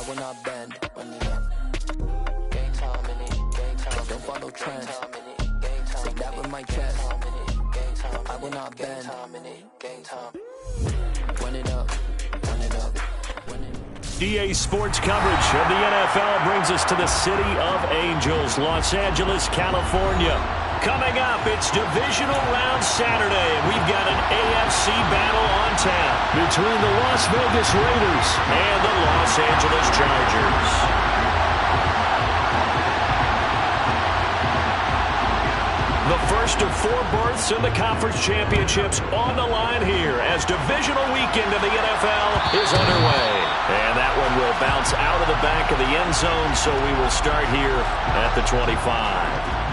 will not bend. Run it up. Game time in it. Game time. Don't follow trends. Say that with my chest. I will not bend. Game time. Run it up. Run it up. EA Sports coverage of the NFL brings us to the City of Angels, Los Angeles, California. Coming up, it's Divisional Round Saturday, and we've got an AFC battle on tap between the Las Vegas Raiders and the Los Angeles Chargers. The first of 4 berths in the conference championships on the line here as divisional weekend of the NFL is underway. And that one will bounce out of the back of the end zone, so we will start here at the 25.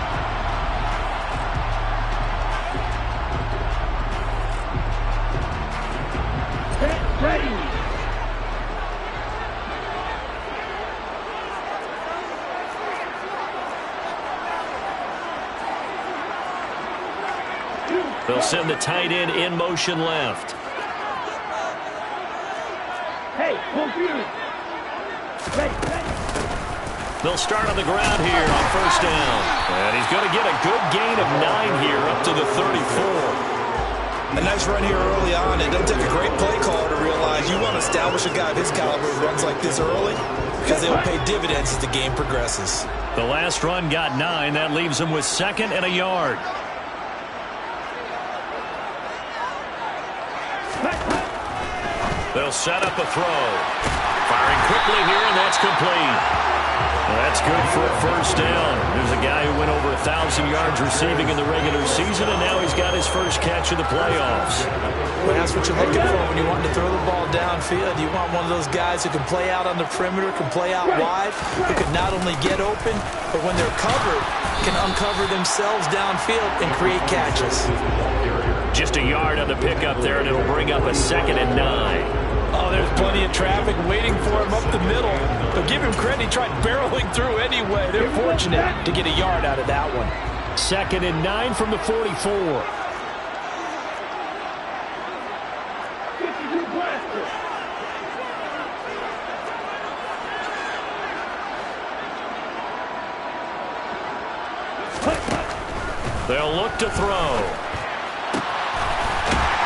They'll send the tight end in motion left. Hey, They'll start on the ground here on first down. And he's going to get a good gain of 9 here up to the 34. A nice run here early on. It doesn't take a great play caller to realize you want to establish a guy of his caliber who runs like this early because they'll pay dividends as the game progresses. The last run got 9. That leaves him with 2nd and a yard. They'll set up a throw. Firing quickly here, and that's complete. That's good for a first down. There's a guy who went over 1,000 yards receiving in the regular season, and now he's got his first catch of the playoffs. Well, that's what you're looking for when you want to throw the ball downfield. You want one of those guys who can play out on the perimeter, can play out wide, who can not only get open, but when they're covered, can uncover themselves downfield and create catches. Just a yard on the pickup there, and it'll bring up a 2nd and 9. Oh, there's plenty of traffic waiting for him up the middle. But give him credit, he tried barreling through anyway. They're fortunate to get a yard out of that one. 2nd and 9 from the 44. They'll look to throw.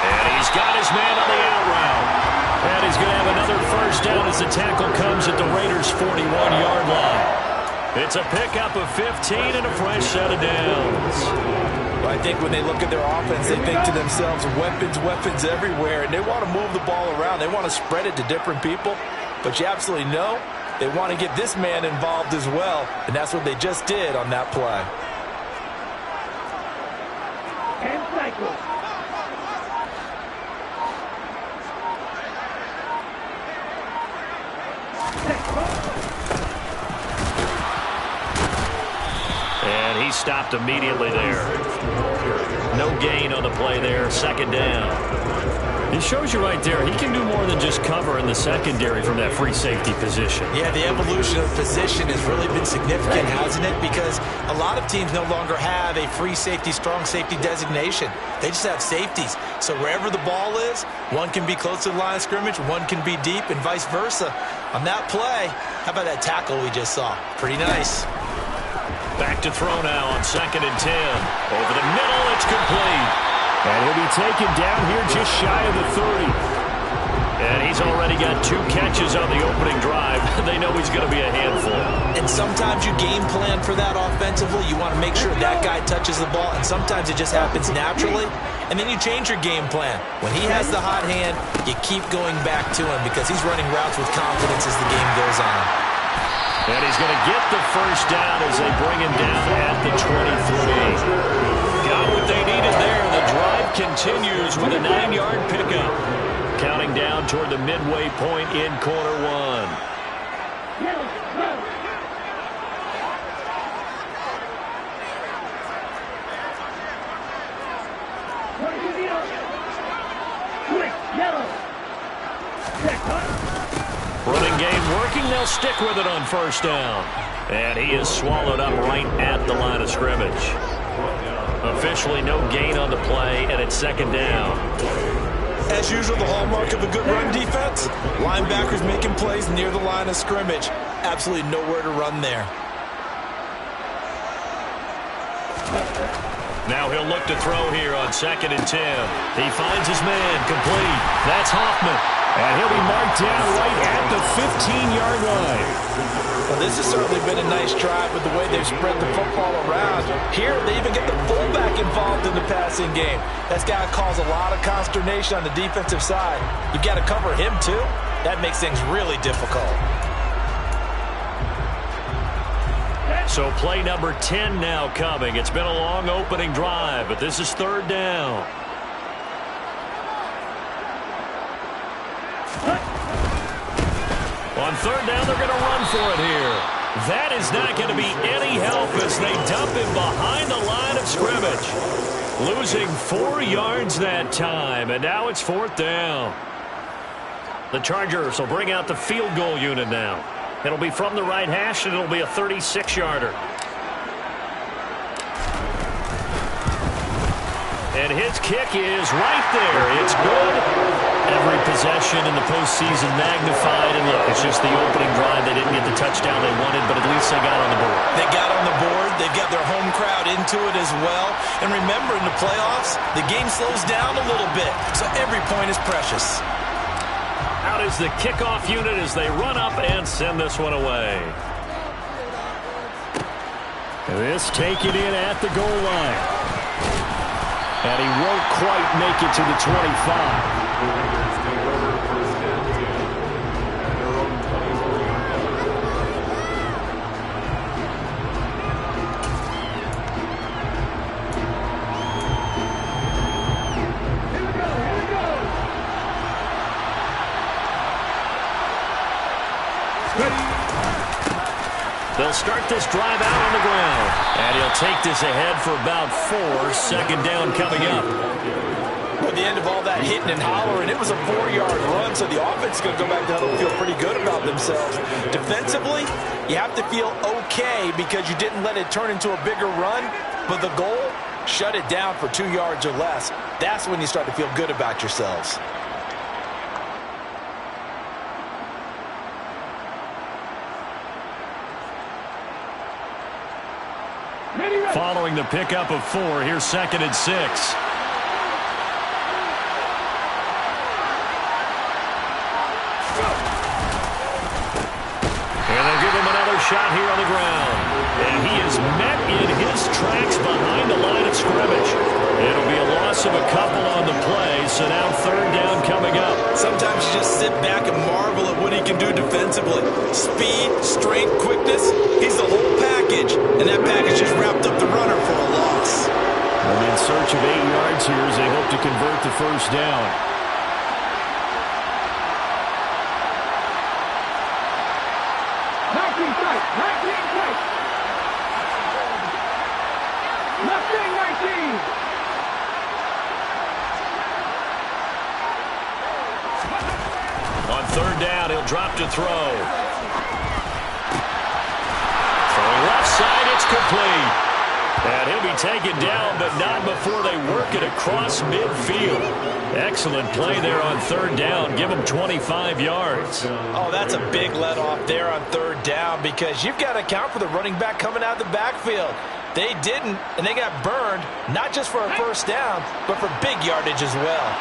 And he's got his man on the out route. And he's going to have another first down as the tackle comes at the Raiders' 41-yard line. It's a pickup of 15 and a fresh set of downs. Well, I think when they look at their offense, they think to themselves, weapons, weapons everywhere. And they want to move the ball around. They want to spread it to different people. But you absolutely know they want to get this man involved as well. And that's what they just did on that play. and cycle. And he stopped immediately there. No gain on the play there. 2nd down. It shows you right there, he can do more than just cover in the secondary from that free safety position. Yeah, the evolution of position has really been significant, hasn't it? Because a lot of teams no longer have a free safety, strong safety designation. They just have safeties. So wherever the ball is, one can be close to the line of scrimmage, one can be deep, and vice versa. On that play, how about that tackle we just saw? Pretty nice. Back to throw now on 2nd and 10. Over the middle, it's complete. And he'll be taken down here just shy of the 30. And he's already got 2 catches on the opening drive. They know he's going to be a handful. And sometimes you game plan for that offensively. You want to make sure that guy touches the ball, and sometimes it just happens naturally. And then you change your game plan. When he has the hot hand, you keep going back to him because he's running routes with confidence as the game goes on. And he's going to get the first down as they bring him down at the 23. Got what they needed there. The drive continues with a 9-yard pickup. Counting down toward the midway point in quarter 1. Running game working. They'll stick with it on first down. And he is swallowed up right at the line of scrimmage. Officially no gain on the play, and it's 2nd down. As usual, the hallmark of a good run defense, linebackers making plays near the line of scrimmage. Absolutely nowhere to run there. Now he'll look to throw here on 2nd and 10. He finds his man, complete. That's Hoffman. And he'll be marked down right at the 15-yard line. Well, this has certainly been a nice drive with the way they've spread the football around. Here, they even get the fullback involved in the passing game. That's got to cause a lot of consternation on the defensive side. You've got to cover him, too. That makes things really difficult. So play number 10 now coming. It's been a long opening drive, but this is 3rd down. On 3rd down, they're going to run for it here. That is not going to be any help as they dump him behind the line of scrimmage. Losing 4 yards that time, and now it's 4th down. The Chargers will bring out the field goal unit now. It'll be from the right hash, and it'll be a 36-yarder. And his kick is right there. It's good. Every possession in the postseason magnified. And look, it's just the opening drive. They didn't get the touchdown they wanted, but at least they got on the board. They got on the board. They've got their home crowd into it as well. And remember, in the playoffs, the game slows down a little bit. So every point is precious. Out is the kickoff unit as they run up and send this one away. This taken in at the goal line. And he won't quite make it to the 25. They'll start this drive out on the ground. And he'll take this ahead for about 4. 2nd down coming up. At the end of all that hitting and hollering, it was a 4-yard run, so the offense is going to go back down and feel pretty good about themselves. Defensively, you have to feel okay because you didn't let it turn into a bigger run, but the goal, shut it down for 2 yards or less. That's when you start to feel good about yourselves. Following the pickup of 4, here's 2nd and 6. And they'll give him another shot here on the ground. And he is met in his tracks behind the line of scrimmage. It'll be a loss of a couple on the play, so now 3rd down coming up. Sometimes you just sit back and marvel at what he can do defensively. Speed, strength, quickness, he's the whole package. And that package just wrapped up the runner for a loss. And in search of 8 yards here as they hope to convert the 1st down. On 3rd down, he'll drop to throw. Throwing left side, it's complete. And he'll be taken down, but not before they work it across midfield. Excellent play there on 3rd down. Give him 25 yards. Oh, that's a big let off there on 3rd down because you've got to account for the running back coming out of the backfield. They didn't, and they got burned, not just for a 1st down, but for big yardage as well.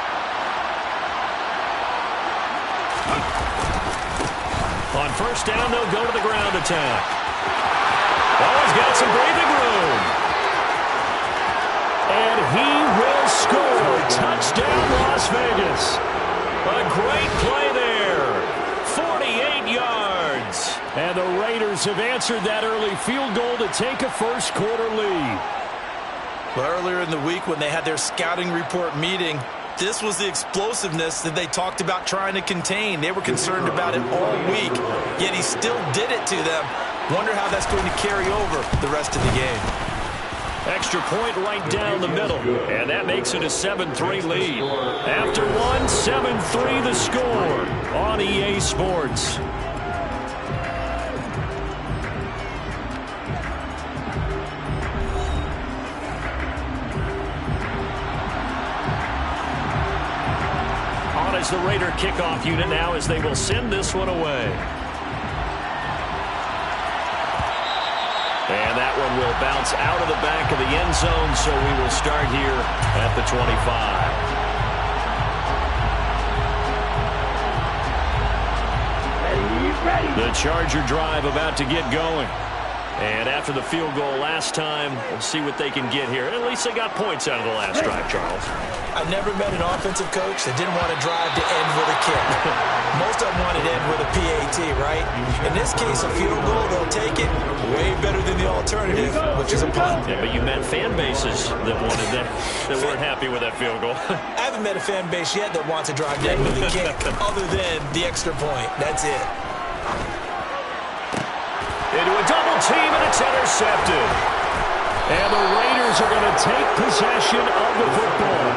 On 1st down, they'll go to the ground attack. Oh, he's got some breathing room. And he will score. Touchdown, Las Vegas. A great play there. 48 yards. And the Raiders have answered that early field goal to take a 1st quarter lead. Well, earlier in the week when they had their scouting report meeting, this was the explosiveness that they talked about trying to contain. They were concerned about it all week, yet he still did it to them. Wonder how that's going to carry over the rest of the game. Extra point right down the middle, and that makes it a 7-3 lead. After one, 7-3 the score on EA Sports. the Raider kickoff unit now as they will send this one away. And that one will bounce out of the back of the end zone, so we will start here at the 25. The Charger drive about to get going. And after the field goal last time, we'll see what they can get here. At least they got points out of the last drive, Charles. I've never met an offensive coach that didn't want to drive to end with a kick. Most of them wanted to end with a PAT, right? In this case, a field goal, they'll take it way better than the alternative, which is a punt. Yeah, but you met fan bases that wanted that weren't happy with that field goal. I haven't met a fan base yet that wants to drive to end with a kick other than the extra point. That's it. Into a double team, and it's intercepted. And the Raiders are going to take possession of the football.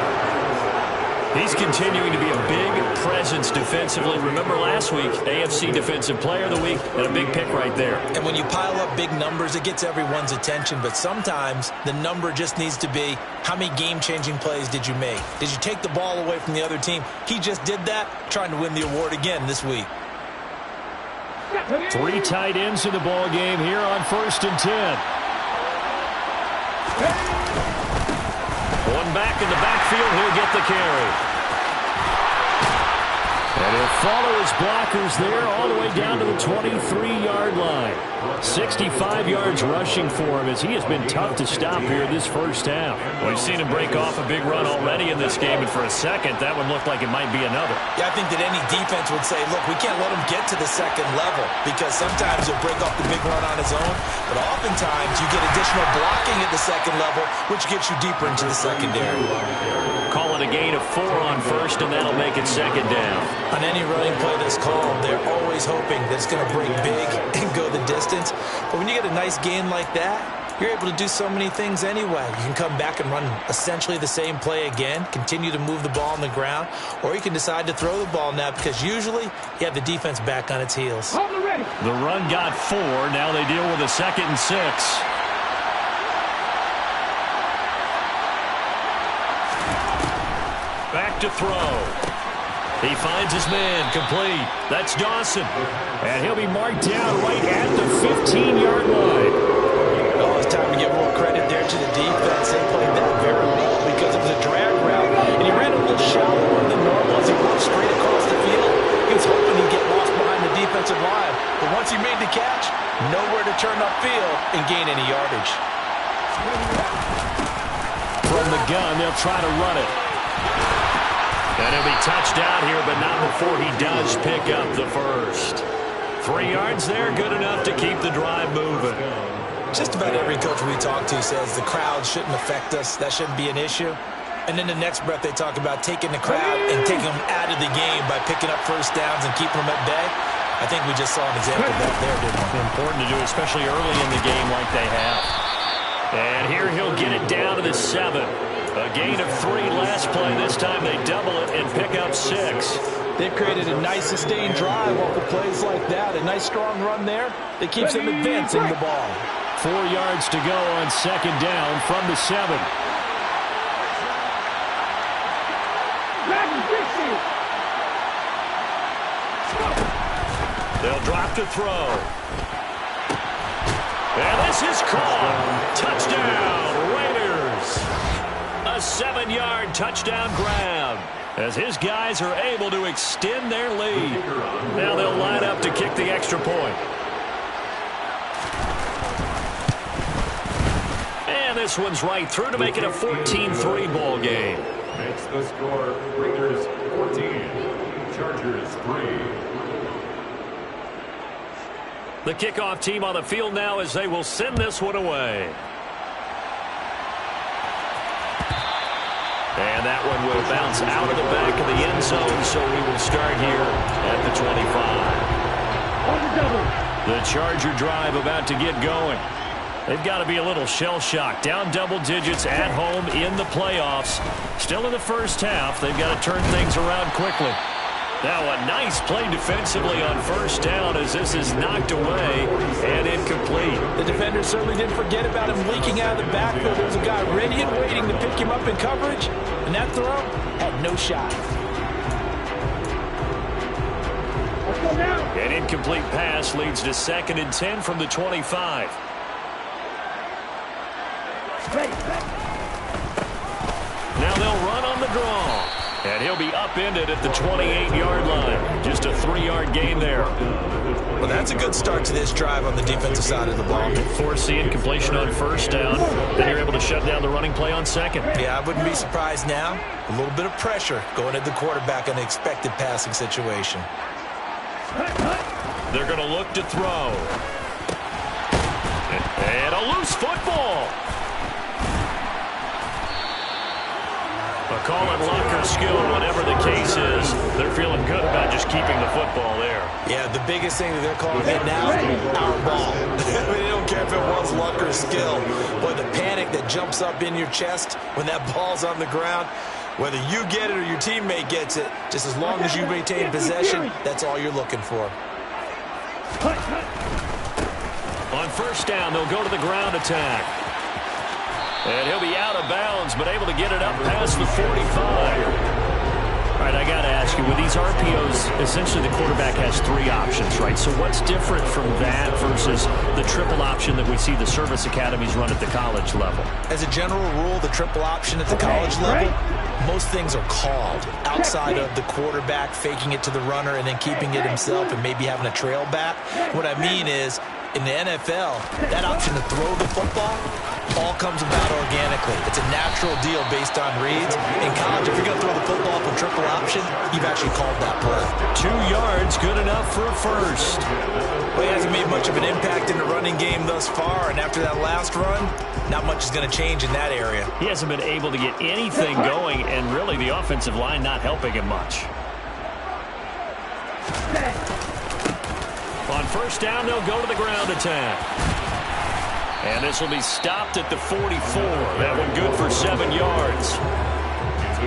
He's continuing to be a big presence defensively. Remember last week, AFC Defensive Player of the Week, and a big pick right there. And when you pile up big numbers, it gets everyone's attention. But sometimes the number just needs to be, how many game-changing plays did you make? Did you take the ball away from the other team? He just did that, trying to win the award again this week. 3 tight ends in the ball game here on 1st and 10. One back in the backfield, he'll get the carry. And he'll follow his blockers there all the way down to the 23-yard line. 65 yards rushing for him as he has been tough to stop here this first half. We've seen him break off a big run already in this game, and for a second, that one looked like it might be another. Yeah, I think that any defense would say, look, we can't let him get to the second level because sometimes he'll break off the big run on his own, but oftentimes you get additional blocking at the second level, which gets you deeper into the secondary. Call it a gain of 4 on 1st, and that'll make it 2nd down. On any running play that's called, they're always hoping that it's going to break big and go the distance. But when you get a nice gain like that, you're able to do so many things anyway. You can come back and run essentially the same play again, continue to move the ball on the ground, or you can decide to throw the ball now because usually you have the defense back on its heels. The run got 4. Now they deal with a 2nd and 6. Back to throw. He finds his man, complete. That's Dawson. And he'll be marked down right at the 15-yard line. Oh, it's time to give more credit there to the defense. They played that very well because it was a drag route, and he ran a little shallower than normal as he walked straight across the field. He was hoping he'd get lost behind the defensive line, but once he made the catch, nowhere to turn upfield and gain any yardage. From the gun, they'll try to run it. And he'll be touched out here, but not before he does pick up the first. 3 yards there, good enough to keep the drive moving. Just about every coach we talk to says the crowd shouldn't affect us. That shouldn't be an issue. And then the next breath they talk about taking the crowd and taking them out of the game by picking up first downs and keeping them at bay. I think we just saw an example of that there, didn't we? Important to do, especially early in the game like they have. And here he'll get it down to the 7. A gain of 3 last play. This time they double it and pick up 6. They've created a nice sustained drive off of plays like that. A nice strong run there that keeps them advancing the ball. 4 yards to go on 2nd down from the 7. They'll drop to throw. And this is caught. Touchdown, Raiders. A 7-yard touchdown grab as his guys are able to extend their lead. Now they'll line up to kick the extra point. And this one's right through to make it a 14-3 ball game. Makes the score Raiders 14, Chargers 3. The kickoff team on the field now as they will send this one away. And that one will bounce out of the back of the end zone, so we will start here at the 25. The Charger drive about to get going. They've got to be a little shell-shocked. Down double digits at home in the playoffs. Still in the first half. They've got to turn things around quickly. Now a nice play defensively on 1st down as this is knocked away and incomplete. The defenders certainly didn't forget about him leaking out of the backfield. There was a guy ready and waiting to pick him up in coverage, and that throw had no shot. An incomplete pass leads to 2nd and 10 from the 25. Now they'll run on the draw. And he'll be upended at the 28-yard line. Just a 3-yard gain there. Well, that's a good start to this drive on the defensive side of the ball. Force the incompletion on 1st down. Then you're able to shut down the running play on 2nd. Yeah, I wouldn't be surprised now. A little bit of pressure going at the quarterback in an expected passing situation. They're going to look to throw. And a loose football. A call on luck or skill, whatever the case is. They're feeling good about just keeping the football there. Yeah, the biggest thing that they're calling it now, our ball. They don't care if it was luck or skill. Boy, the panic that jumps up in your chest when that ball's on the ground, whether you get it or your teammate gets it, just as long as you maintain possession, that's all you're looking for. On 1st down, they'll go to the ground attack. And he'll be out of bounds, but able to get it up past the 45. All right, I got to ask you, with these RPOs, essentially the quarterback has 3 options, right? So what's different from that versus the triple option that we see the service academies run at the college level? As a general rule, the triple option at the college level, most things are called outside of the quarterback faking it to the runner and then keeping it himself and maybe having a trail back. What I mean is, in the NFL, that option to throw the football all comes about organically. It's a natural deal based on reads. In college, if you're going to throw the football from triple option, you've actually called that play. 2 yards, good enough for a first. Well, he hasn't made much of an impact in the running game thus far, and after that last run, not much is going to change in that area. He hasn't been able to get anything going, and really the offensive line not helping him much. On 1st down, they'll go to the ground attack. And this will be stopped at the 44. That one good for 7 yards.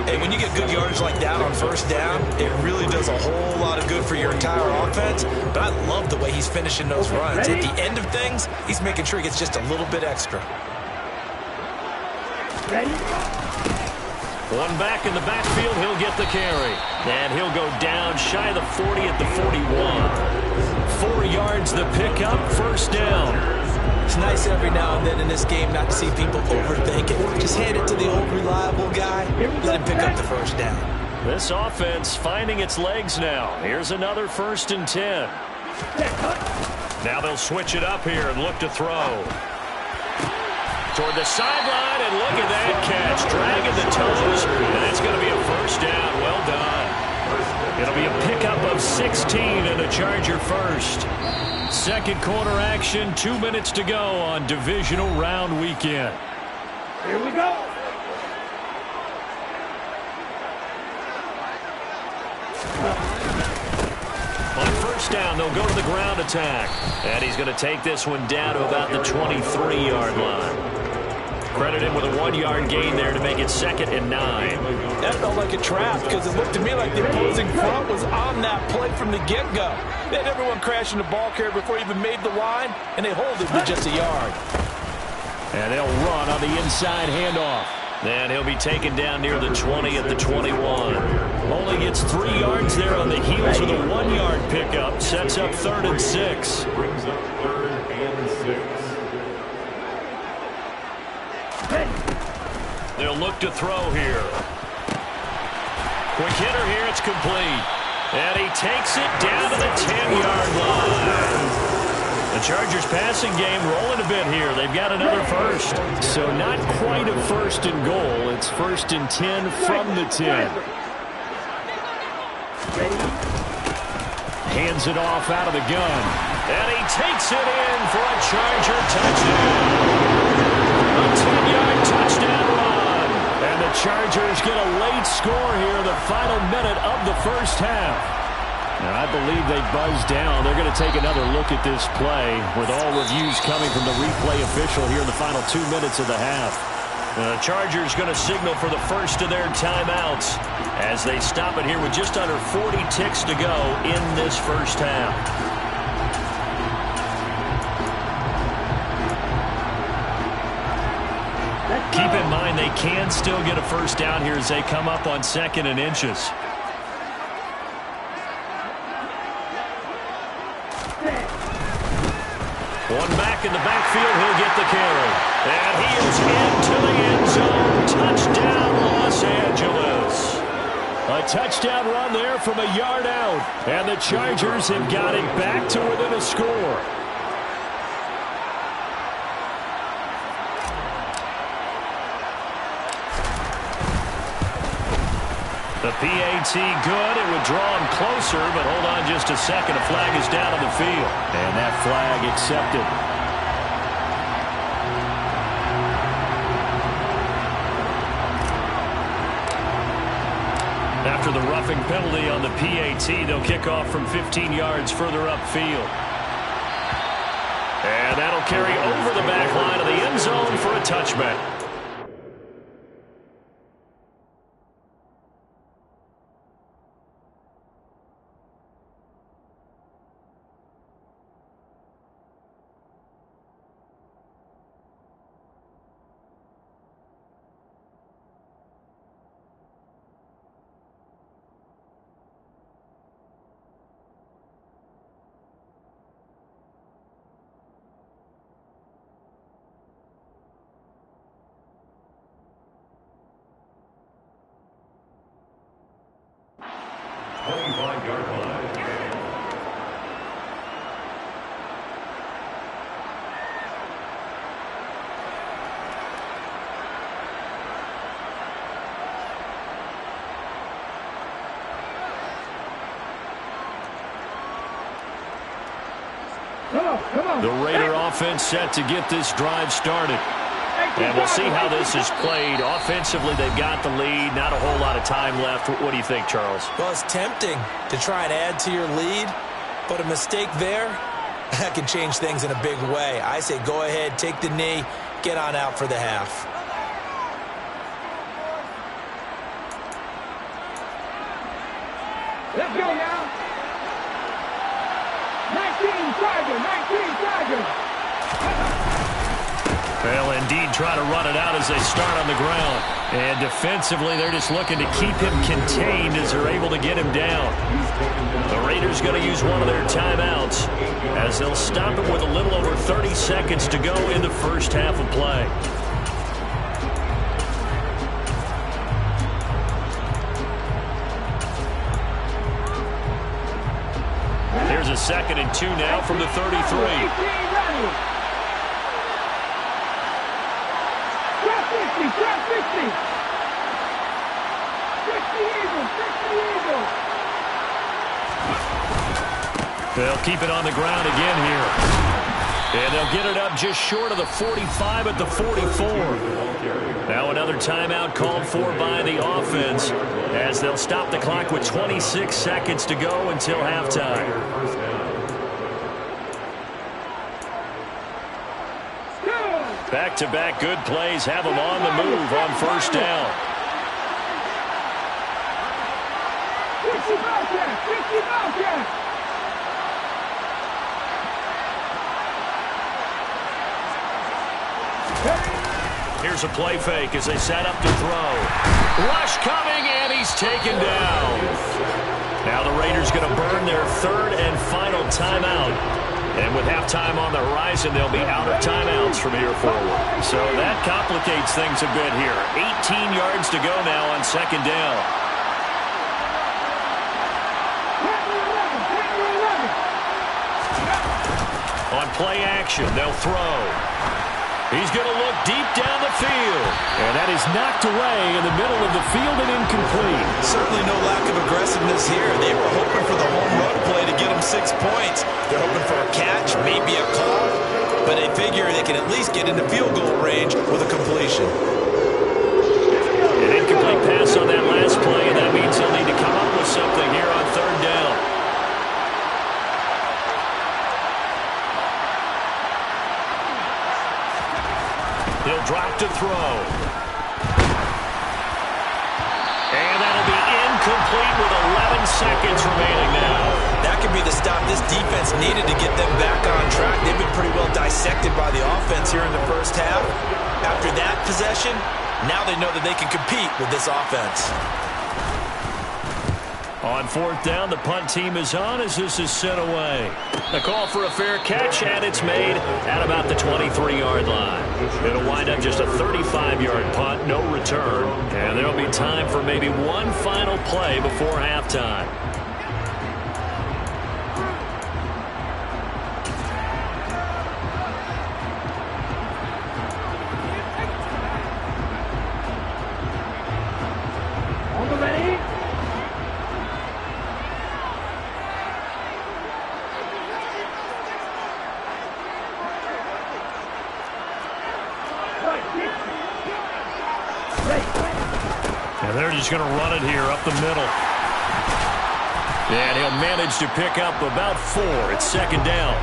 Hey, when you get good yards like that on 1st down, it really does a whole lot of good for your entire offense. But I love the way he's finishing those runs. At the end of things, he's making sure he gets just a little bit extra. One back in the backfield, he'll get the carry. And he'll go down shy of the 40 at the 41. 4 yards the pickup, 1st down. It's nice every now and then in this game not to see people overthink it. Just hand it to the old reliable guy, let him pick up the 1st down. This offense finding its legs now. Here's another 1st and 10. Now they'll switch it up here and look to throw. Toward the sideline, and look at that catch. Dragging the toes, and it's going to be a 1st down. Well done. It'll be a pickup of 16 and a Charger first. 2nd quarter action, 2 minutes to go on divisional round weekend. Here we go. On 1st down, they'll go to the ground attack. And he's going to take this one down to about the 23-yard line. Credit him with a 1-yard gain there to make it 2nd and 9. That felt like a trap because it looked to me like the opposing front was on that play from the get-go. They had everyone crashing the ball carrier before he even made the line, and they hold it with just a yard. And they'll run on the inside handoff. And he'll be taken down near the 20 at the 21. Only gets 3 yards there on the heels of the 1-yard pickup. Sets up 3rd and 6. Brings up 3rd and 6. They'll look to throw here. Quick hitter here, it's complete. And he takes it down to the 10-yard line. The Chargers passing game rolling a bit here. They've got another 1st. So not quite a 1st and goal. It's 1st and 10 from the 10. Hands it off out of the gun. And he takes it in for a Charger touchdown. A 10-yard touchdown run. And the Chargers get a late score here in the final minute of the 1st half. And I believe they buzzed down. They're going to take another look at this play with all reviews coming from the replay official here in the final 2 minutes of the half. The Chargers going to signal for the first of their timeouts as they stop it here with just under 40 ticks to go in this 1st half. Keep in mind they can still get a 1st down here as they come up on 2nd and inches. set. One back in the backfield, he'll get the carry. And he is into the end zone. Touchdown, Los Angeles. A touchdown run there from a yard out. And the Chargers have got it back to within a score. The PAT good. It would draw him closer, but hold on just a second. A flag is down on the field. And that flag accepted. After the roughing penalty on the PAT, they'll kick off from 15 yards further upfield. And that'll carry over the back line of the end zone for a touchback. The Raider offense set to get this drive started. And we'll see how this is played. Offensively, they've got the lead. Not a whole lot of time left. What do you think, Charles? Well, it's tempting to try and add to your lead, but a mistake there, that can change things in a big way. I say go ahead, take the knee, get on out for the half. Let's go now. 19 Chargers. They'll indeed try to run it out as they start on the ground. And defensively, they're just looking to keep him contained as they're able to get him down. The Raiders going to use one of their timeouts as they'll stop him with a little over 30 seconds to go in the first half of play. Here's a 2nd and 2 now from the 33. They'll keep it on the ground again here. And they'll get it up just short of the 45 at the 44. Now another timeout called for by the offense as they'll stop the clock with 26 seconds to go until halftime. Back-to-back good plays have them on the move on first down. 50 Here's a play fake as they set up to throw. Rush coming, and he's taken down. Now the Raiders going to burn their 3rd and final timeout. And with halftime on the horizon, they'll be out of timeouts from here forward. So that complicates things a bit here. 18 yards to go now on 2nd down. On play action, they'll throw. He's going to look deep down the field. And that is knocked away in the middle of the field and incomplete. Certainly no lack of aggressiveness here. They were hoping for the home run play to get them 6 points. They're hoping for a catch, maybe a call. But they figure they can at least get into field goal range with a completion. An incomplete pass on that last play, and that means they'll need to come up with something here on 3rd down. He'll drop to throw. And that'll be incomplete with 11 seconds remaining now. That could be the stop this defense needed to get them back on track. They've been pretty well dissected by the offense here in the first half. After that possession, now they know that they can compete with this offense. On fourth down, the punt team is on as this is sent away. The call for a fair catch, and it's made at about the 23-yard line. It'll wind up just a 35-yard punt, no return, and there'll be time for maybe one final play before halftime. And they're just going to run it here up the middle. And he'll manage to pick up about 4. It's second down.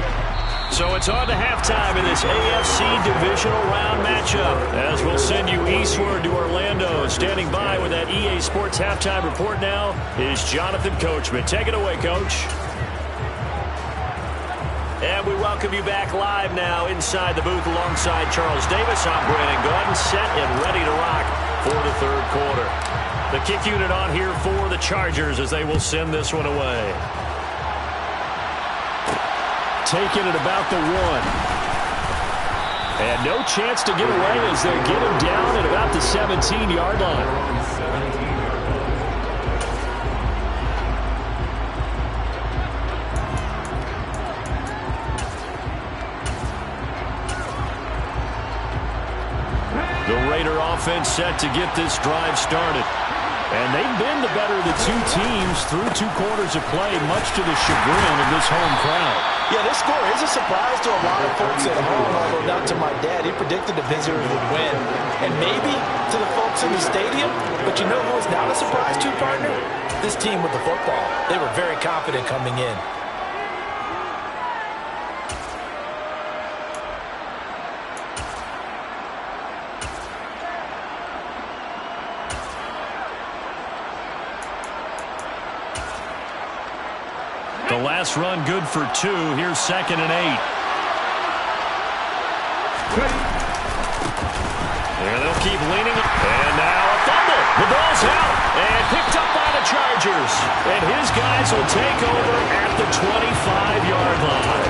So it's on to halftime in this AFC divisional round matchup. As we'll send you eastward to Orlando. Standing by with that EA Sports halftime report now is Jonathan Coachman. Take it away, Coach. And we welcome you back live now inside the booth alongside Charles Davis. I'm Brandon Gordon, set and ready to rock for the third quarter. The kick unit on here for the Chargers as they will send this one away. Taking it about the 1. And no chance to get away as they get him down at about the 17-yard line. The Raider offense set to get this drive started. And they've been the better of the two teams through 2 quarters of play, much to the chagrin of this home crowd. Yeah, this score is a surprise to a lot of folks at home, although not to my dad. He predicted the visitors would win. And maybe to the folks in the stadium, but you know who is not a surprise to, partner? This team with the football. They were very confident coming in. The last run good for 2. Here's second and 8. And they'll keep leaning. And now a fumble. The ball's out. And picked up by the Chargers. And his guys will take over at the 25-yard line.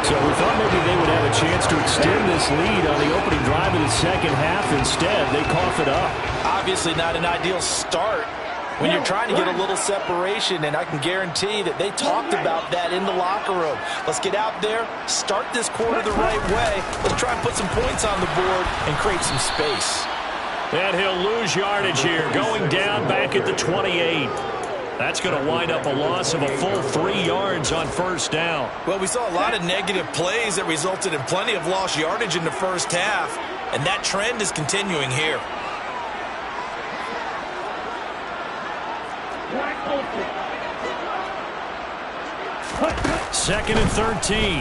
So we thought maybe they would have a chance to extend this lead on the opening drive of the second half. Instead, they cough it up. Obviously not an ideal start when you're trying to get a little separation, and I can guarantee that they talked about that in the locker room. Let's get out there, start this quarter the right way. Let's try and put some points on the board and create some space. And he'll lose yardage here, going down back at the 28. That's going to wind up a loss of a full 3 yards on first down. Well, we saw a lot of negative plays that resulted in plenty of lost yardage in the first half, and that trend is continuing here. Second and 13.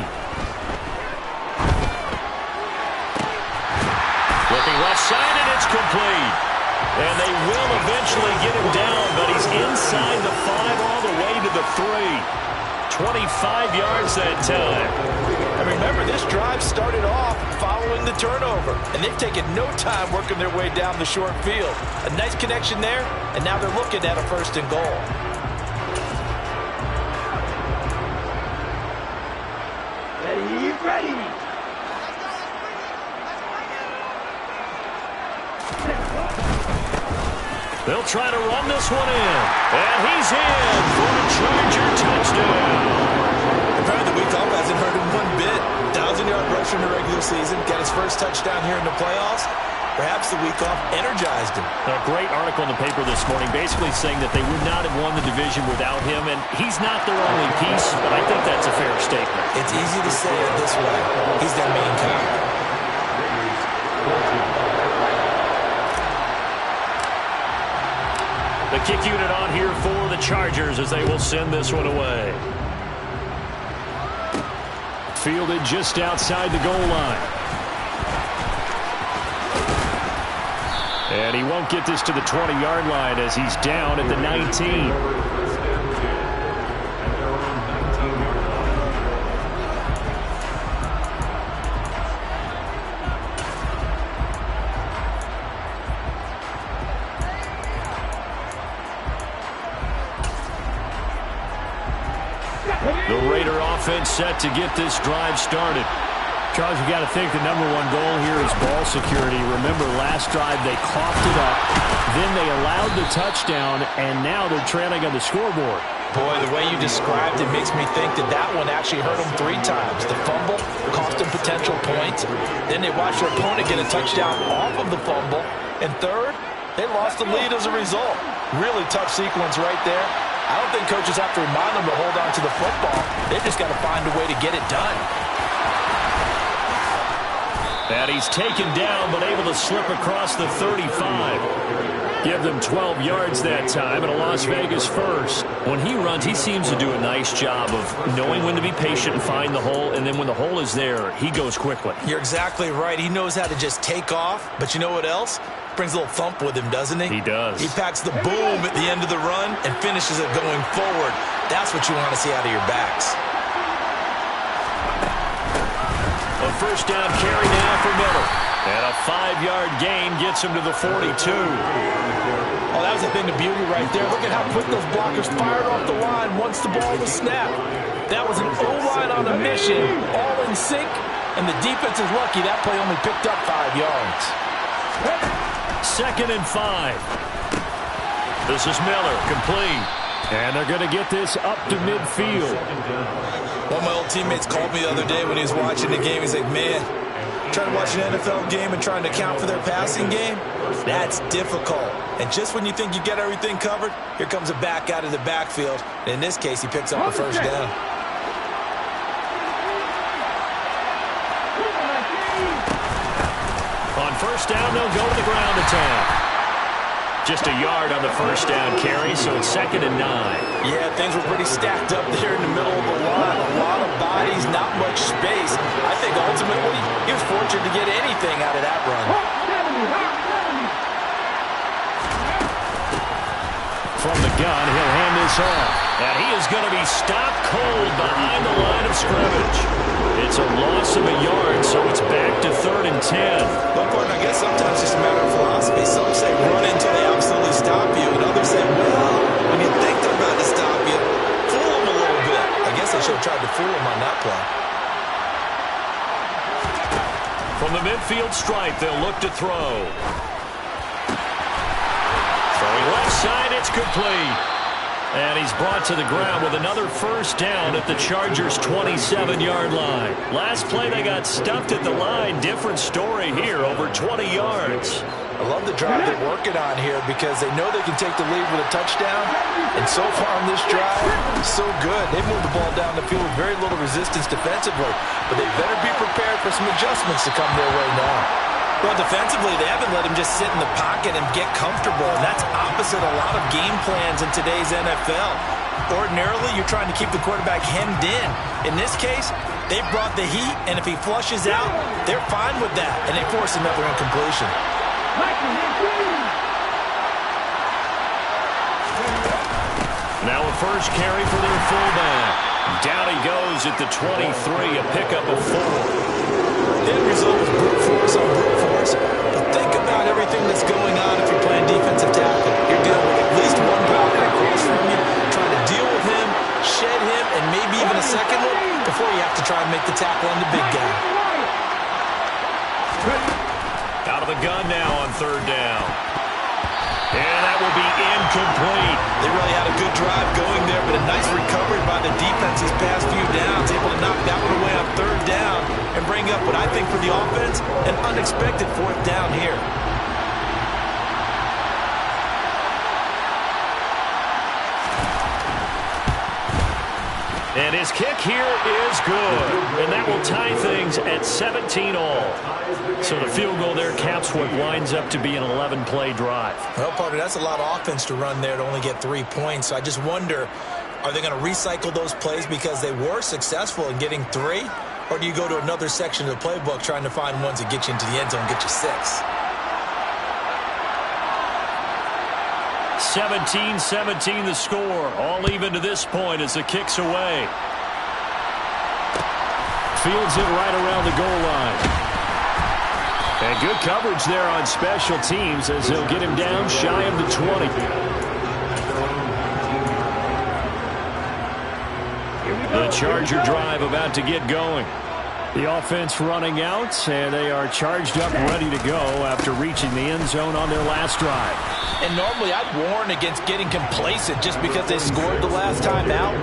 Looking left side, and it's complete. And they will eventually get him down, but he's inside the 5 all the way to the 3. 25 yards that time. And remember, this drive started off following the turnover, and they've taken no time working their way down the short field. A nice connection there, and now they're looking at a first and goal. Ready. They'll try to run this one in. And he's in for a Charger touchdown. Apparently the week off hasn't hurt him one bit. 1,000-yard rusher in the regular season. Got his first touchdown here in the playoffs. Perhaps the week off energized him. A great article in the paper this morning basically saying that they would not have won the division without him, and he's not their only piece, but I think that's a fair statement. It's easy to say it this way. He's their main guy. The kick unit on here for the Chargers as they will send this one away. Fielded just outside the goal line. And he won't get this to the 20-yard line as he's down at the 19. offense set to get this drive started. Charles, you got to think the #1 goal here is ball security. Remember, last drive they coughed it up, then they allowed the touchdown, and now they're trailing on the scoreboard. Boy, the way you described it makes me think that that one actually hurt them 3 times. The fumble cost them potential points. Then they watched their opponent get a touchdown off of the fumble. And third, they lost the lead as a result. Really tough sequence right there. I don't think coaches have to remind them to hold on to the football. They just got to find a way to get it done. And he's taken down, but able to slip across the 35. Give them 12 yards that time, and a Las Vegas first. When he runs, he seems to do a nice job of knowing when to be patient and find the hole, and then when the hole is there, he goes quickly. You're exactly right. He knows how to just take off, but you know what else? Brings a little thump with him, doesn't he? He does. He packs the boom at the end of the run and finishes it going forward. That's what you want to see out of your backs. A first down carry now for Miller. And a 5-yard gain gets him to the 42. Oh, that was a thing of beauty right there. Look at how quick those blockers fired off the line once the ball was snapped. That was an O-line on a mission, all in sync, and the defense is lucky that play only picked up 5 yards. 2nd and 5. This is Miller, complete. And they're going to get this up to midfield. One of my old teammates called me the other day when he was watching the game. He's like, man, trying to watch an NFL game and trying to account for their passing game, that's difficult. And just when you think you get everything covered, here comes a back out of the backfield. And in this case, he picks up the first down. On first down, they'll go to the ground attack. Just a yard on the first down carry, so it's 2nd and 9. Yeah, things were pretty stacked up there in the middle of the line. A lot of bodies, not much space. I think ultimately he was fortunate to get anything out of that run. From the gun, he'll hand this off. And he is going to be stopped cold behind the line of scrimmage. It's a loss of a yard, so it's back to 3rd and 10. Well, partner, I guess sometimes it's just a matter of philosophy. Some say run until they absolutely stop you, and others say, well, when you think they're about to stop you, fool them a little bit. I guess they should have tried to fool them on that play. From the midfield stripe, they'll look to throw. Throwing left side, it's complete. And he's brought to the ground with another first down at the Chargers' 27-yard line. Last play, they got stuffed at the line. Different story here, over 20 yards. I love the drive they're working on here because they know they can take the lead with a touchdown. And so far on this drive, so good. They've moved the ball down the field with very little resistance defensively. But they better be prepared for some adjustments to come their way now. Well, defensively, they haven't let him just sit in the pocket and get comfortable. And that's opposite a lot of game plans in today's NFL. Ordinarily, you're trying to keep the quarterback hemmed in. In this case, they brought the heat, and if he flushes out, they're fine with that. And they force another incompletion. Now a first carry for their fullback. Down he goes at the 23, a pickup of 4. The end result was brute force on brute force. But think about everything that's going on if you're playing defensive tackle. You're dealing with at least one power across from you, trying to deal with him, shed him, and maybe even a second one before you have to try and make the tackle on the big guy. Out of the gun now on 3rd down. And that will be incomplete. They really had a good drive going there, but a nice recovery by the defense these past few downs, able to knock that one away on 3rd down and bring up what I think for the offense, an unexpected 4th down here. And his kick here is good. And that will tie things at 17-all. So the field goal there caps what winds up to be an 11-play drive. Well, partner, that's a lot of offense to run there to only get 3 points. So I just wonder, are they going to recycle those plays because they were successful in getting 3? Or do you go to another section of the playbook trying to find ones that get you into the end zone and get you 6? 17-17 the score. All even to this point as the kick's away. Fields it right around the goal line. And good coverage there on special teams as they'll get him down shy of the 20. The Charger drive about to get going. The offense running out, and they are charged up and ready to go after reaching the end zone on their last drive. And normally I'd warn against getting complacent just because they scored the last time out.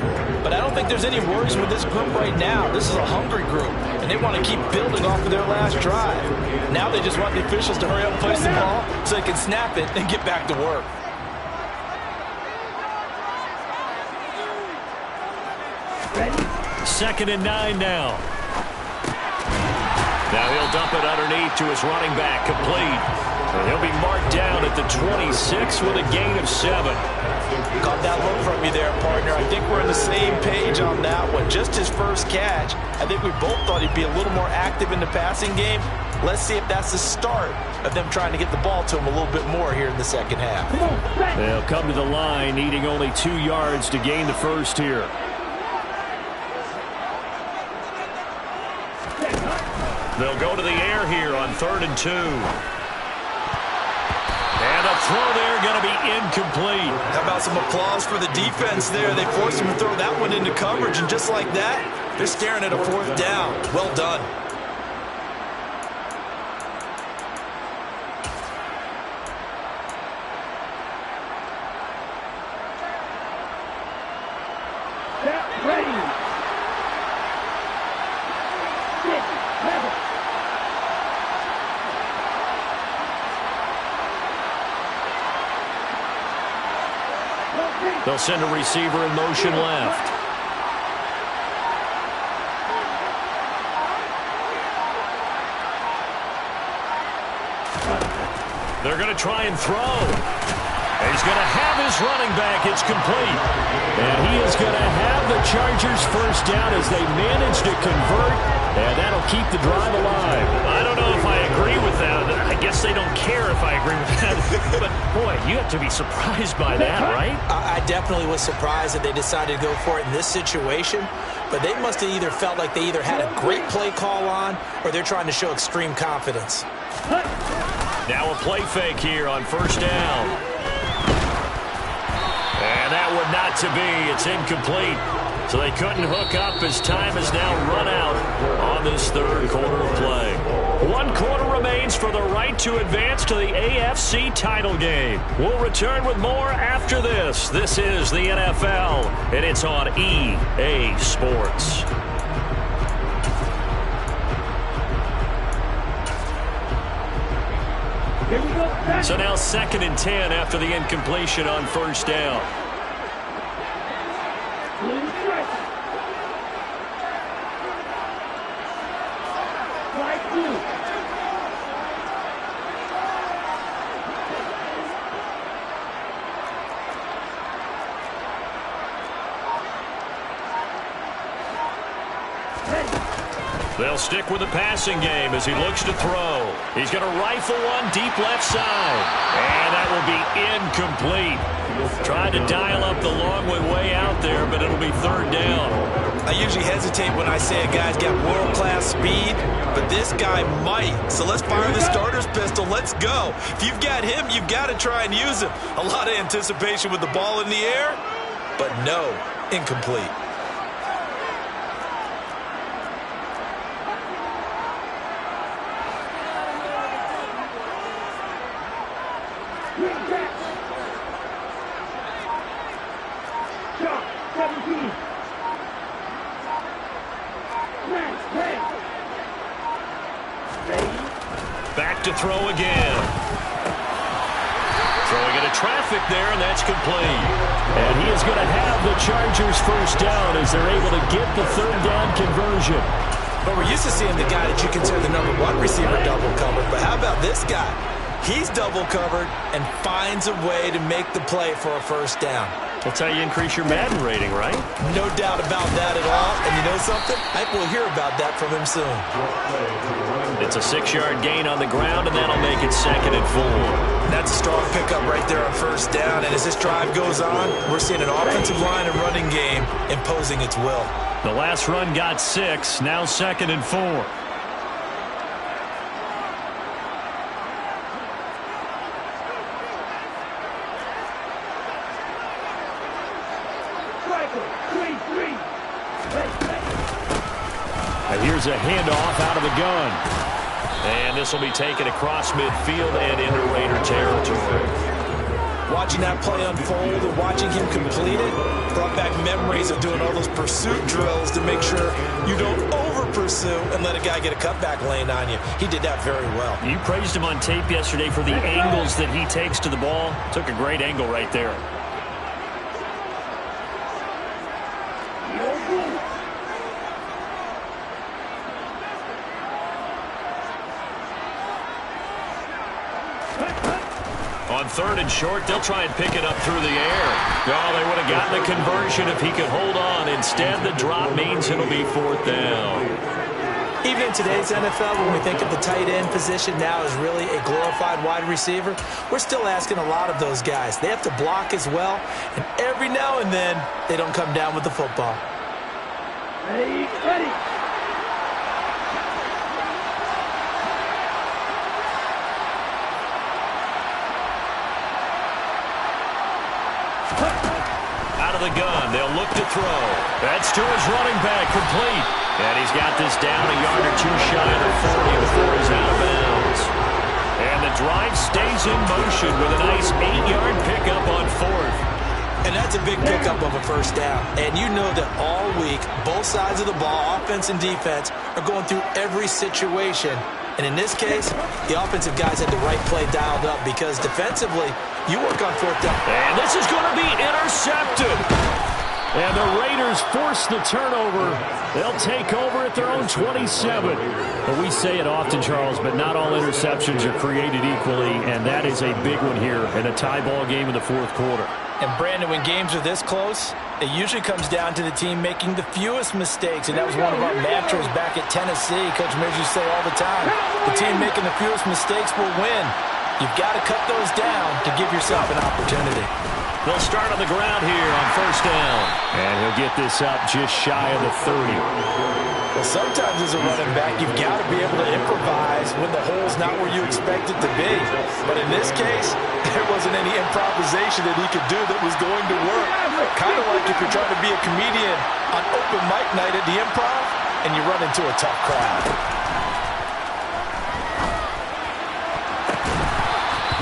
But I don't think there's any worries with this group right now. This is a hungry group, and they want to keep building off of their last drive. Now they just want the officials to hurry up and place the ball so they can snap it and get back to work. Second and 9 now. Now he'll dump it underneath to his running back, complete. And he'll be marked down at the 26 with a gain of 7. Got that look from you there, partner. I think we're on the same page on that one. Just his first catch. I think we both thought he'd be a little more active in the passing game. Let's see if that's the start of them trying to get the ball to him a little bit more here in the second half. They'll come to the line, needing only 2 yards to gain the first here. They'll go to the air here on 3rd and 2. And a throw there going to be incomplete. How about some applause for the defense there? They forced him to throw that one into coverage, and just like that, they're staring at a 4th down. Well done. Get ready. 6, 7. They'll send a receiver in motion left. They're going to try and throw. He's going to have his running back. It's complete. And he is going to have the Chargers first down as they manage to convert. And that'll keep the drive alive. I don't know if I agree with that. I guess they don't care if I agree with that. But, boy, you have to be surprised by that, right? I definitely was surprised that they decided to go for it in this situation. But they must have either felt like they either had a great play call on or they're trying to show extreme confidence. Now a play fake here on 1st down. And that one not to be. It's incomplete. So they couldn't hook up as time has now run out on this 3rd quarter of play. 1 quarter remains for the right to advance to the AFC title game. We'll return with more after this. This is the NFL, and it's on EA Sports. So now 2nd and 10 after the incompletion on 1st down. They'll stick with the passing game as he looks to throw. He's going to rifle one deep left side. And that will be incomplete. Tried to dial up the long way out there, but it'll be 3rd down. I usually hesitate when I say a guy's got world-class speed, but this guy might. So let's fire the starter's pistol. Let's go. If you've got him, you've got to try and use him. A lot of anticipation with the ball in the air, but no, incomplete. Back to throw again. Throwing into traffic there, and that's complete. And he is going to have the Chargers first down as they're able to get the 3rd down conversion. But we're used to seeing the guy that you consider the number 1 receiver double covered. But how about this guy? He's double covered and finds a way to make the play for a first down. That's how you increase your Madden rating, right? No doubt about that at all. And you know something? I think we'll hear about that from him soon. It's a 6-yard gain on the ground, and that'll make it 2nd and 4. That's a strong pickup right there on 1st down. And as this drive goes on, we're seeing an offensive line and running game imposing its will. The last run got 6, now 2nd and 4. Striker, 3-3. handoff out of the gun. And this will be taken across midfield and into Raider territory. Watching that play unfold and watching him complete it brought back memories of doing all those pursuit drills to make sure you don't over-pursue and let a guy get a cutback lane on you. He did that very well. You praised him on tape yesterday for the angles that he takes to the ball. Took a great angle right there. On 3rd and short, they'll try and pick it up through the air. Oh, they would have gotten the conversion if he could hold on. Instead, the drop means it'll be 4th down. Even in today's NFL, when we think of the tight end position now as really a glorified wide receiver, we're still asking a lot of those guys. They have to block as well, and every now and then, they don't come down with the football. Ready, ready. Out of the gun, they'll look to throw. That's to his running back, complete. And he's got this down a yard or two shy of the 40 before he's out of bounds. And the drive stays in motion with a nice 8-yard pickup on 4th. And that's a big pickup of a first down. And you know that all week, both sides of the ball, offense and defense, are going through every situation. And in this case, the offensive guys had the right play dialed up because defensively, you work on 4th down. And this is going to be intercepted. And the Raiders force the turnover. They'll take over at their own 27. But we say it often, Charles, but not all interceptions are created equally, and that is a big one here in a tie ball game in the 4th quarter. And Brandon, when games are this close, it usually comes down to the team making the fewest mistakes, and that was one of our mantras back at Tennessee. Coach Mears used to say all the time, the team making the fewest mistakes will win. You've got to cut those down to give yourself an opportunity. They'll start on the ground here on 1st down. And he'll get this up just shy of the 30. Well, sometimes as a running back, you've got to be able to improvise when the hole's not where you expect it to be. But in this case, there wasn't any improvisation that he could do that was going to work. Kind of like if you're trying to be a comedian on open mic night at the Improv and you run into a tough crowd.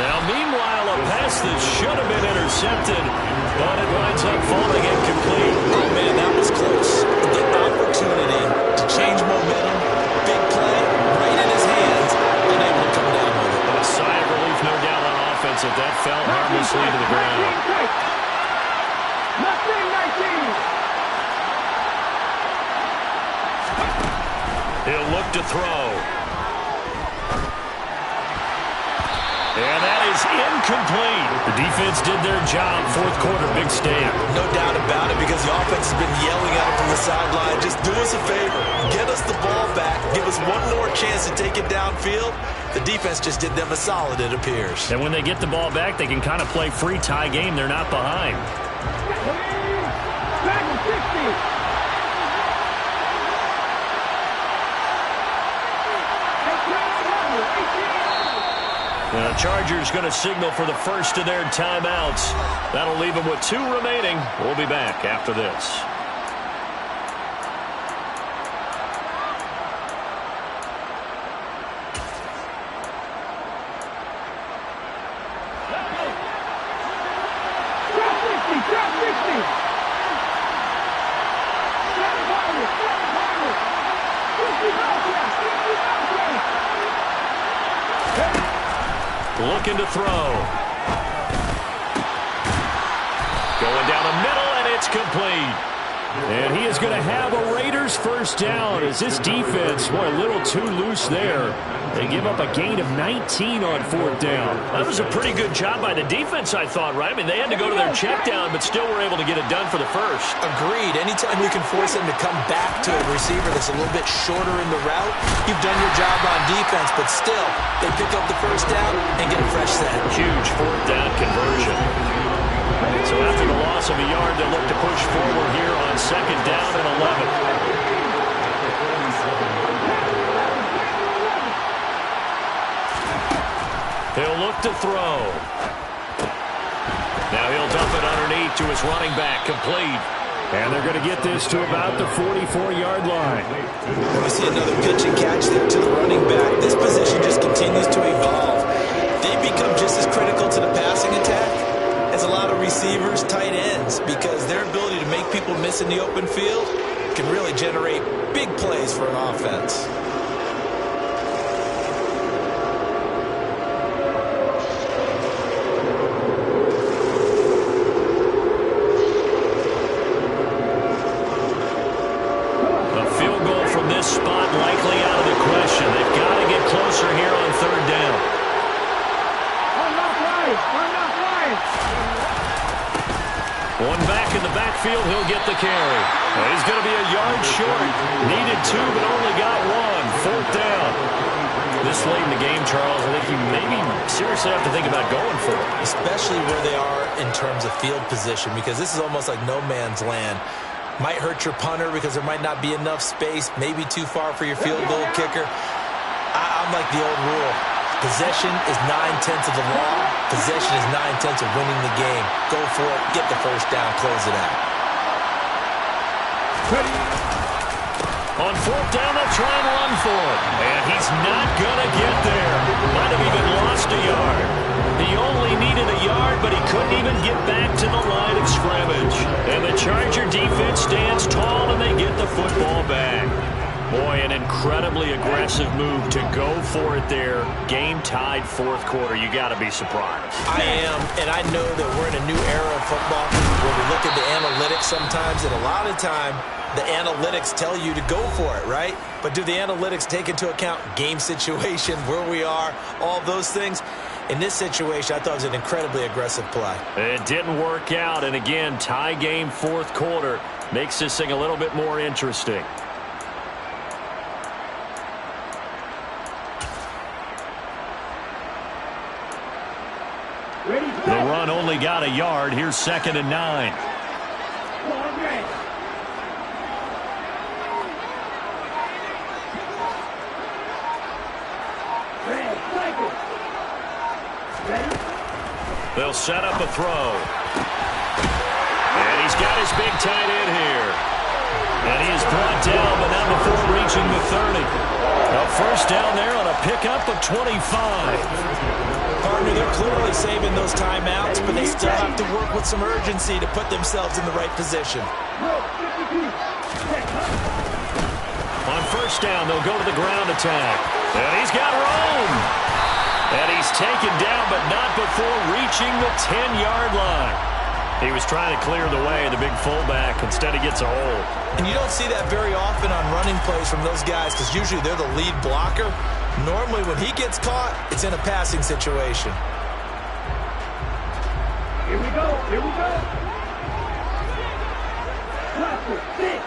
Now, meanwhile, a pass that should have been intercepted, but it winds up falling incomplete. Oh, man, that was close. The opportunity to change momentum, big play, right in his hands, unable to come down with it. A sigh of relief, no doubt, on offense if that fell harmlessly to the ground. He'll look to throw. And that is incomplete. The defense did their job. 4th quarter, big stand. No doubt about it, because the offense has been yelling at him from the sideline. Just do us a favor. Get us the ball back. Give us one more chance to take it downfield. The defense just did them a solid, it appears. And when they get the ball back, they can kind of play free tie game. They're not behind. Back to 60. The Chargers going to signal for the first of their timeouts. That'll leave them with 2 remaining. We'll be back after this. Looking to throw. Going down the middle, and it's complete. And he is going to have a Raiders first down as this defense, boy, a little too loose there. They give up a gain of 19 on 4th down. That was a pretty good job by the defense, I thought, right? I mean, they had to go to their check down, but still were able to get it done for the first. Agreed. Anytime you can force them to come back to a receiver that's a little bit shorter in the route, you've done your job on defense, but still, they pick up the first down and get a fresh set. Huge 4th down conversion. So after the loss of a yard, they'll look to push forward here on 2nd down and 11. He'll look to throw. Now he'll dump it underneath to his running back, complete. And they're going to get this to about the 44-yard line. We see another pitch and catch there to the running back. This position just continues to evolve. They become just as critical to the passing attack as a lot of receivers, tight ends, because their ability to make people miss in the open field can really generate big plays for an offense. Spot likely out of the question. They've got to get closer here on third down. One back in the backfield, he'll get the carry. He's going to be a yard short. Needed 2, but only got 1. Fourth down. This late in the game, Charles, I think you maybe seriously have to think about going for it. Especially where they are in terms of field position, because this is almost like no man's land. Might hurt your punter because there might not be enough space, maybe too far for your field goal kicker. I'm like the old rule. Possession is 9/10 of the law. Possession is 9/10 of winning the game. Go for it, get the first down, close it out. On fourth down, they'll try and run for it. And he's not going to get there. Might have even lost a yard. He only needed a yard, but he couldn't even get back to the line of scrimmage. And the Charger defense stands tall, and they get the football back. Boy, an incredibly aggressive move to go for it there. Game-tied fourth quarter. You got to be surprised. I am, and I know that we're in a new era of football where we look at the analytics sometimes, and a lot of time the analytics tell you to go for it, right? But do the analytics take into account game situation, where we are, all those things? In this situation, I thought it was an incredibly aggressive play. It didn't work out, and again, tie game fourth quarter makes this thing a little bit more interesting. The run only got a yard. Here's 2nd and 9. They'll set up a throw. And he's got his big tight end here. And he is brought down, but not before reaching the 30. A first down there on a pickup of 25. Partner, they're clearly saving those timeouts, but they still have to work with some urgency to put themselves in the right position. On first down, they'll go to the ground attack. And he's got room. And he's taken down, but not before reaching the 10-yard line. He was trying to clear the way, the big fullback. Instead, he gets a hold. And you don't see that very often on running plays from those guys because usually they're the lead blocker. Normally, when he gets caught, it's in a passing situation. Here we go. Here we go. Cluster, 6.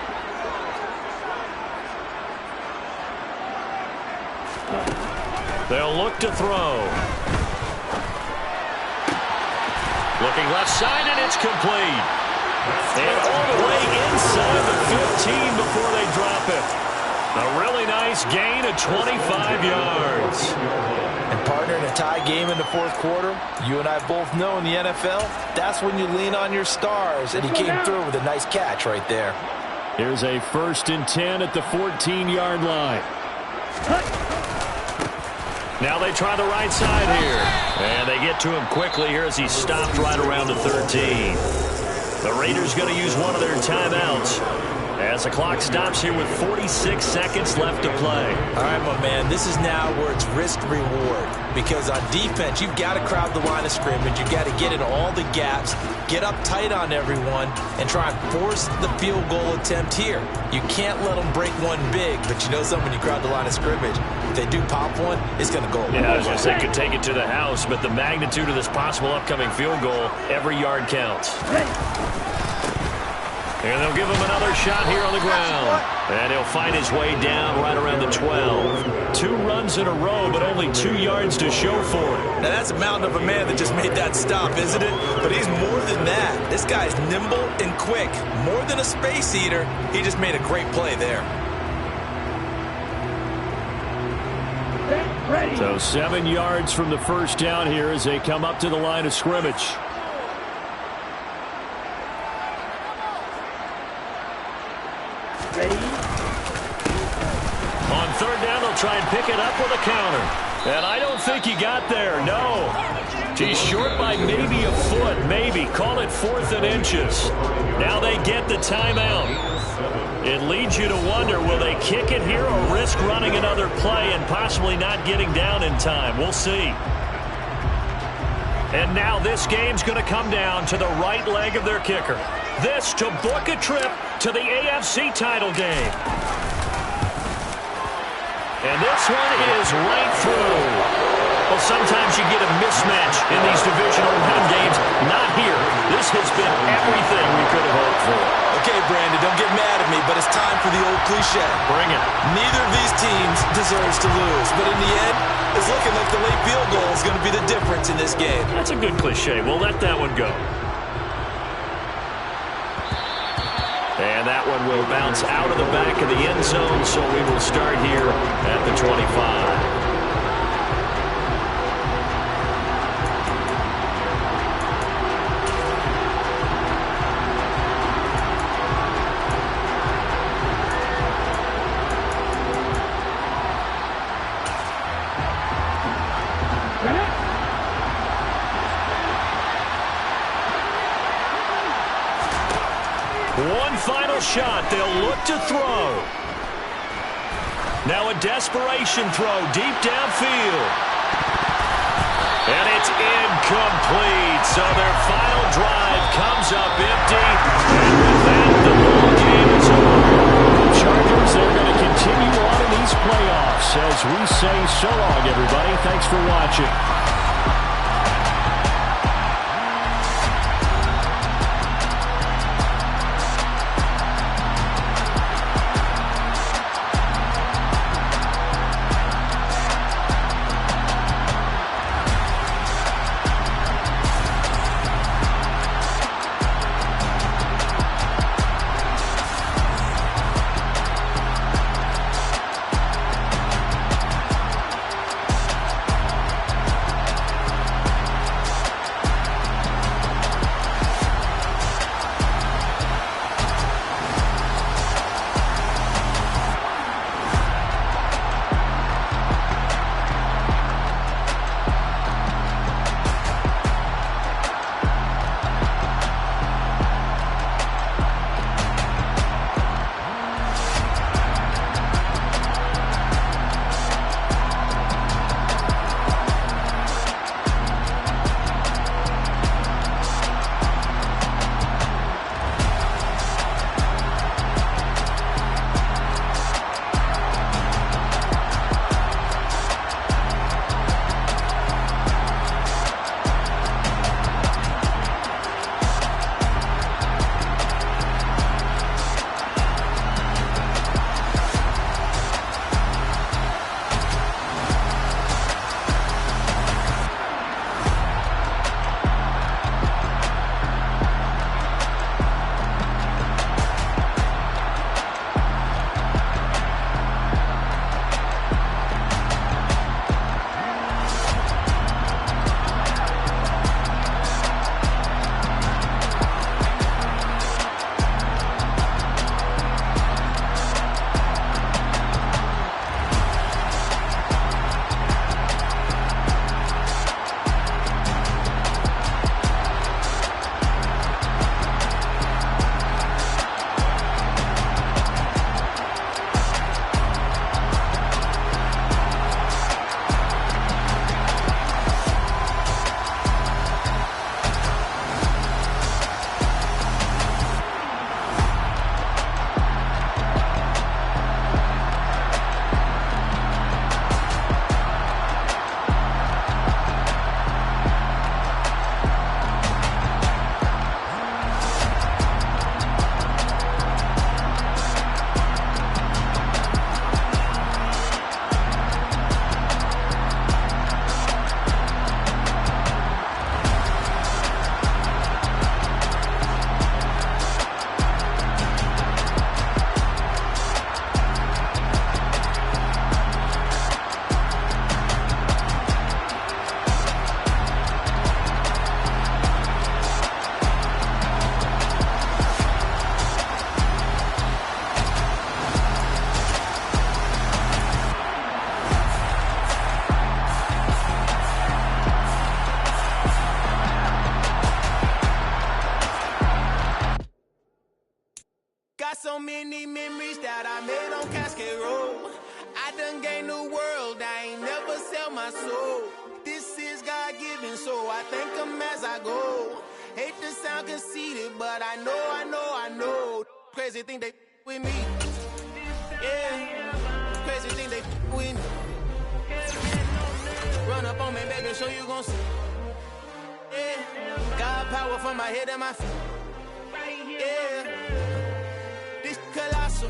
They'll look to throw. Looking left side, and it's complete. And all the way inside the 15 before they drop it. A really nice gain of 25 yards. And partner, in a tie game in the fourth quarter, you and I both know in the NFL, that's when you lean on your stars. And he came through with a nice catch right there. Here's a 1st and 10 at the 14-yard line. Now they try the right side here. And they get to him quickly here as he stopped right around the 13. The Raiders going to use one of their timeouts as the clock stops here with 46 seconds left to play. All right, my man, this is now where it's risk-reward. Because on defense, you've got to crowd the line of scrimmage. You've got to get in all the gaps, get up tight on everyone, and try and force the field goal attempt here. You can't let them break one big, but you know something, when you crowd the line of scrimmage, if they do pop one, it's going to go away. Yeah, I was going to say, could take it to the house, but the magnitude of this possible upcoming field goal, every yard counts. And they'll give him another shot here on the ground. And he'll find his way down right around the 12. 2 runs in a row, but only 2 yards to show for it. Now, that's a mountain of a man that just made that stop, isn't it? But he's more than that. This guy's nimble and quick. More than a space eater, he just made a great play there. So 7 yards from the first down here as they come up to the line of scrimmage. try and pick it up with a counter. And I don't think he got there, no. He's short by maybe a foot, maybe. Call it 4th and inches. Now they get the timeout. It leads you to wonder, will they kick it here or risk running another play and possibly not getting down in time? We'll see. And now this game's going to come down to the right leg of their kicker. This to book a trip to the AFC title game. And this one is right through. Well, sometimes you get a mismatch in these divisional round games. Not here. This has been everything we could have hoped for. Okay, Brandon, don't get mad at me, but it's time for the old cliche. Bring it. Neither of these teams deserves to lose, but in the end, it's looking like the late field goal is going to be the difference in this game. That's a good cliche. We'll let that one go. And that one will bounce out of the back of the end zone, so we will start here at the 25. One final shot. They'll look to throw. Now a desperation throw deep downfield. And it's incomplete. So their final drive comes up empty. And with that, the ball game is over. The Chargers, they're going to continue on in these playoffs. As we say so long, everybody. Thanks for watching. in the world, I ain't never sell my soul. This is God-given, so I thank him as I go. Hate to sound conceited, but I know. Crazy thing they with me. Yeah, crazy thing they with me. Run up on me, baby, show you gon' see. Yeah, God power from my head and my feet. Yeah, this colossal.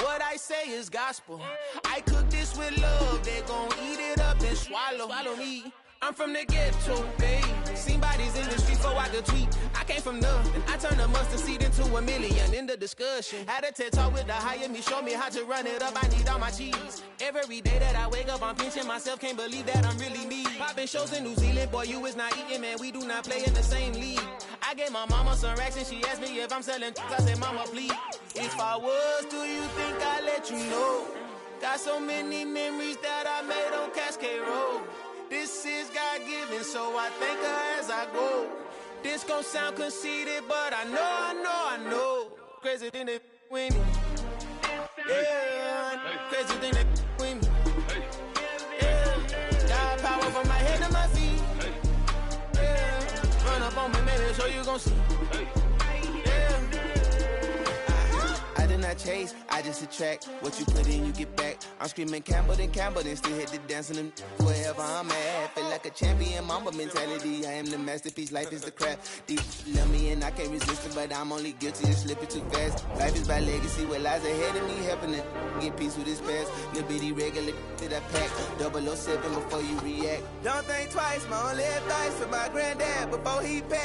What I say is gospel. I cook this with love. They gon' eat it up and swallow me. I'm from the ghetto, babe. Seen bodies in the street before I could tweet. I came from nothing. I turned a mustard seed into a million in the discussion. Had a TED talk with the higher me, show me how to run it up. I need all my cheese. Every day that I wake up, I'm pinching myself. Can't believe that I'm really me. Popping shows in New Zealand, boy, you is not eating, man. We do not play in the same league. I gave my mama some racks and she asked me if I'm selling. I said, mama, please. If I was, do you think I'd let you know? Got so many memories that I made on Cascade Road. This is God-given, so I thank her as I go. This gon' sound conceited, but I know. Crazy thing they with me. Yeah, crazy thing they with me. Yeah, God power from my head to my feet. Yeah, run up on me, maybe so you gon' see. Yeah. I did not chase, I just attract. What you put in, you get back. I'm screaming Campbell, then still hit the dance and them wherever I'm at. Feel like a champion, mamba mentality. I am the masterpiece, life is the crap. Deep love me and I can't resist it, but I'm only guilty of slipping too fast. Life is by legacy, what lies ahead of me, helping to get peace with this past. Little bitty regular that I pack. 007 before you react. Don't think twice, my only advice for my granddad before he passed.